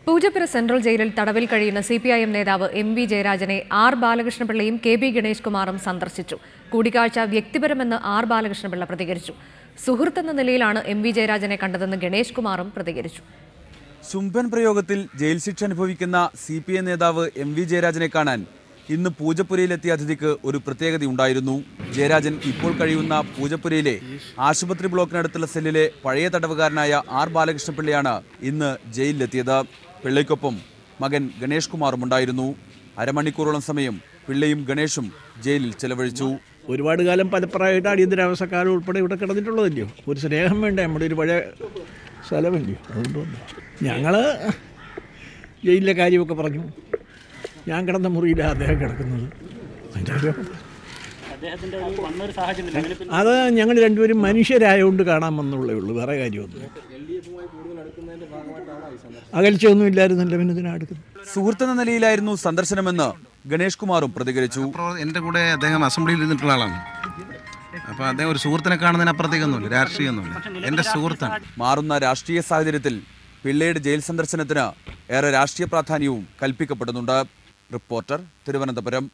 Poojappura central ജയിലിൽ തടവിൽ കഴിയുന്ന CPIM നേതാവ് MV ജയരാജനെ R ബാലകൃഷ്ണപിള്ളയും KB ഗണേഷ് കുമാറും സന്ദർശിച്ചു. കൂടിക്കാഴ്ച വ്യക്തിപരമെന്ന് R ബാലകൃഷ്ണപിള്ള പ്രതികരിച്ചു. സുഹൃത്തെന്ന നിലയിലാണ് MV ജയരാജനെ കണ്ടതെന്ന് ഗണേഷ് കുമാറും പ്രതികരിച്ചു. ചുംബൻ പ്രയോഗത്തിൽ ജയിൽ ശിക്ഷ അനുഭവിക്കുന്ന CPI നേതാവ് MV ജയരാജനെ കാണാൻ ഇന്ന് പൂജപ്പുരയിലെത്തിയ അതിഥിക്ക് ഒരു പ്രത്യേകതയുണ്ടായിരുന്നു. ജയരാജൻ ഇപ്പോൾ കഴിയുന്ന പൂജപ്പുരയിലെ ആശുപത്രി ബ്ലോക്കിനടുത്തുള്ള സെല്ലിലെ പഴയ തടവുകാരനായ R ബാലകൃഷ്ണപിള്ളയാണ് ഇന്ന് ജയിലിലെത്തിയത്. പിള്ളയ്ക്കൊപ്പം മകൻ ഗണേഷ് കുമാറും ഉണ്ടായിരുന്നു. അരമണിക്കൂറോളം സമയം പിള്ളയും ഗണേഷും ജയിലിൽ ചെലവഴിച്ചു. ഒരുപാട് കാലം പലപ്രായമായിട്ട് അടിയന്തരാവസ്ഥക്കാലം ഉൾപ്പെടെ ഇവിടെ കിടന്നിട്ടുള്ളതല്ലയോ. ഒരു സ്നേഹം വേണ്ടേ, നമ്മുടെ ഒരു പഴയ സ്ഥലമല്ലയോ. അതുകൊണ്ട് ഞങ്ങൾ ജയിലിലെ കാര്യമൊക്കെ പറഞ്ഞു. ഞാൻ കിടന്ന മുറിയിലാണ് അദ്ദേഹം കിടക്കുന്നത്. അത് ഞങ്ങൾ രണ്ടുപേരും മനുഷ്യരായതുകൊണ്ട് കാണാൻ വന്നുള്ളേ ഉള്ളൂ, വേറെ കാര്യമൊന്നും. അകൽച്ചയൊന്നും ഇല്ലായിരുന്നല്ലോ, പിന്നെ ഇതിനടുക്കുന്നത്. സുഹൃത്തെന്ന നിലയിലായിരുന്നു സന്ദർശനമെന്ന് ഗണേഷ് കുമാറും പ്രതികരിച്ചു. എൻ്റെ കൂടെ അദ്ദേഹം അസംബ്ലിയിൽ ഇരുന്നിട്ടുള്ള ആളാണ്. അപ്പോൾ അദ്ദേഹം ഒരു സുഹൃത്തിനെ കാണുന്നതിനപ്പുറത്തേക്കൊന്നുമില്ല, രാഷ്ട്രീയമൊന്നുമില്ല, എൻ്റെ സുഹൃത്താണ്. മാറുന്ന രാഷ്ട്രീയ സാഹചര്യത്തിൽ പിള്ളയുടെ ജയിൽ സന്ദർശനത്തിന് ഏറെ രാഷ്ട്രീയ പ്രാധാന്യവും കൽപ്പിക്കപ്പെടുന്നുണ്ട്. റിപ്പോർട്ടർ, തിരുവനന്തപുരം.